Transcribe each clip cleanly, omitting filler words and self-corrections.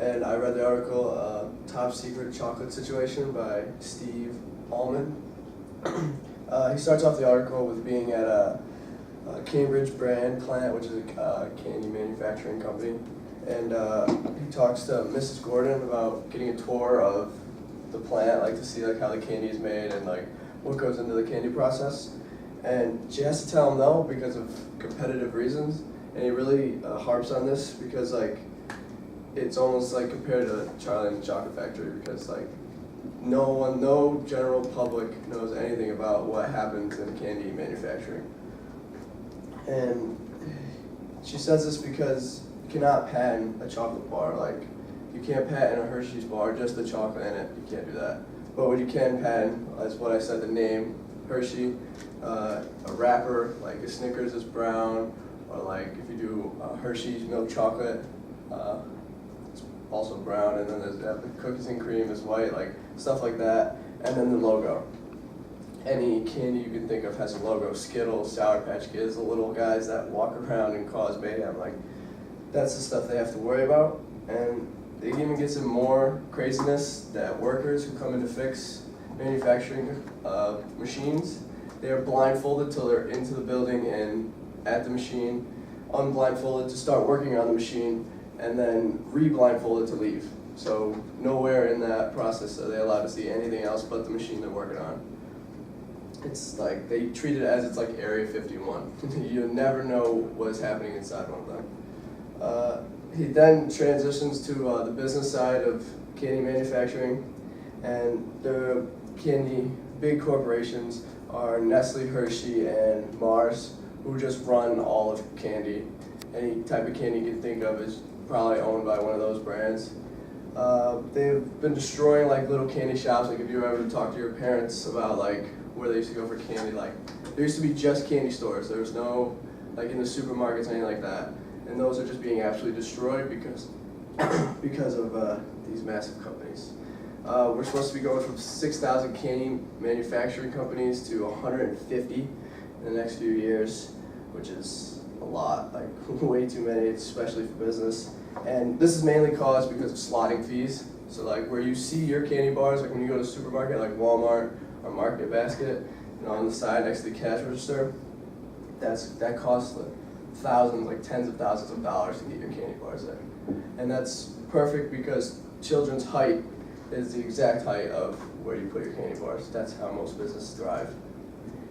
and I read the article, Top Secret Chocolate Situation by Steve Almond. He starts off the article with being at a Cambridge brand plant, which is a candy manufacturing company, and he talks to Mrs. Gordon about getting a tour of the plant, like to see like how the candy is made and like what goes into the candy process. And she has to tell him no because of competitive reasons, and he really harps on this because like it's almost like compared to Charlie and the Chocolate Factory, because like no general public knows anything about what happens in candy manufacturing. And she says this because you cannot patent a chocolate bar. Like, you can't patent a Hershey's bar, just the chocolate in it. You can't do that. But what you can patent is what I said, the name Hershey, a wrapper, like a Snickers is brown, or like if you do Hershey's milk chocolate, it's also brown, and then there's the cookies and cream is white, like stuff like that, and then the logo. Any candy you can think of has a logo. Skittles, Sour Patch Kids, the little guys that walk around and cause mayhem, like that's the stuff they have to worry about. And it even gets in more craziness that workers who come in to fix manufacturing machines, they are blindfolded till they're into the building and at the machine, unblindfolded to start working on the machine, and then re-blindfolded to leave. So nowhere in that process are they allowed to see anything else but the machine they're working on. It's like they treat it as it's like Area 51. You never know what is happening inside one of them. He then transitions to the business side of candy manufacturing, and the candy big corporations are Nestle, Hershey, and Mars, who just run all of candy. Any type of candy you can think of is probably owned by one of those brands. They've been destroying like little candy shops. Like if you ever talk to your parents about like where they used to go for candy, like there used to be just candy stores. There was no like in the supermarkets, anything like that. And those are just being absolutely destroyed because of these massive companies. We're supposed to be going from 6,000 candy manufacturing companies to 150 in the next few years, which is a lot, like way too many, especially for business. And this is mainly caused because of slotting fees. So like where you see your candy bars, like when you go to the supermarket, like Walmart or Market Basket, you know, on the side next to the cash register, that costs like thousands, like tens of thousands of dollars to get your candy bars there. And that's perfect because children's height is the exact height of where you put your candy bars. That's how most businesses thrive.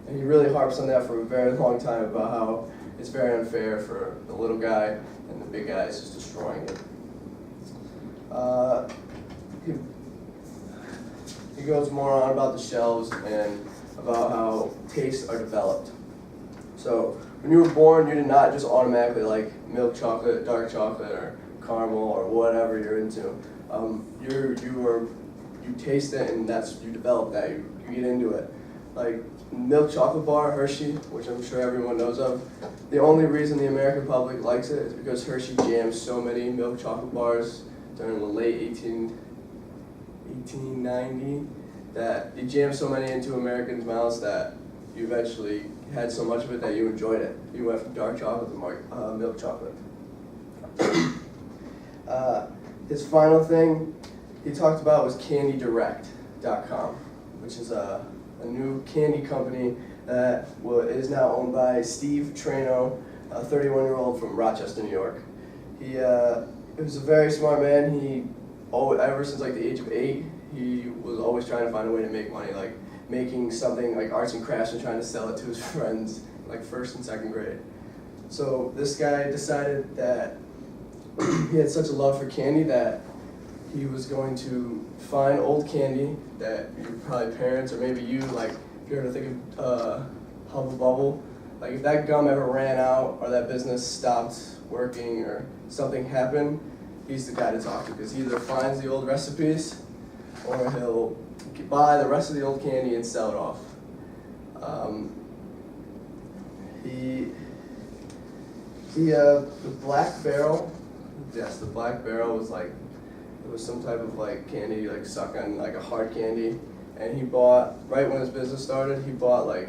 And he really harps on that for a very long time about how it's very unfair for the little guy and the big guy is just destroying it. He goes more on about the shelves and about how tastes are developed. So when you were born, you did not just automatically like milk chocolate, dark chocolate, or caramel, or whatever you're into. You taste it, and you develop that. You get into it. Like milk chocolate bar, Hershey, which I'm sure everyone knows of. The only reason the American public likes it is because Hershey jammed so many milk chocolate bars during the late 1890 that he jammed so many into Americans' mouths that you eventually had so much of it that you enjoyed it. You went from dark chocolate to milk chocolate. His final thing he talked about was CandyDirect.com, which is a new candy company that is now owned by Steve Trano, a 31-year-old from Rochester, New York. He was a very smart man. Ever since like the age of 8, he was always trying to find a way to make money, like making something like arts and crafts and trying to sell it to his friends, like 1st and 2nd grade. So this guy decided that he had such a love for candy that he was going to find old candy that your probably parents or maybe you, like if you ever think of Hubble Bubble, like if that gum ever ran out or that business stopped working or something happened, he's the guy to talk to because he either finds the old recipes or he'll buy the rest of the old candy and sell it off. The Black Barrel, yes, the Black Barrel was like, it was some type of like candy you like suck on, like a hard candy. And he bought, right when his business started, he bought like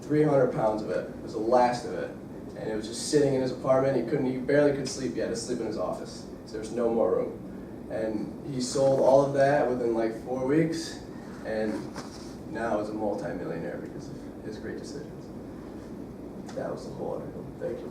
300 pounds of it. It was the last of it. And it was just sitting in his apartment. He barely could sleep. He had to sleep in his office. So there's no more room. And he sold all of that within like 4 weeks, and now is a multi-millionaire because of his great decisions. That was the whole article. Thank you.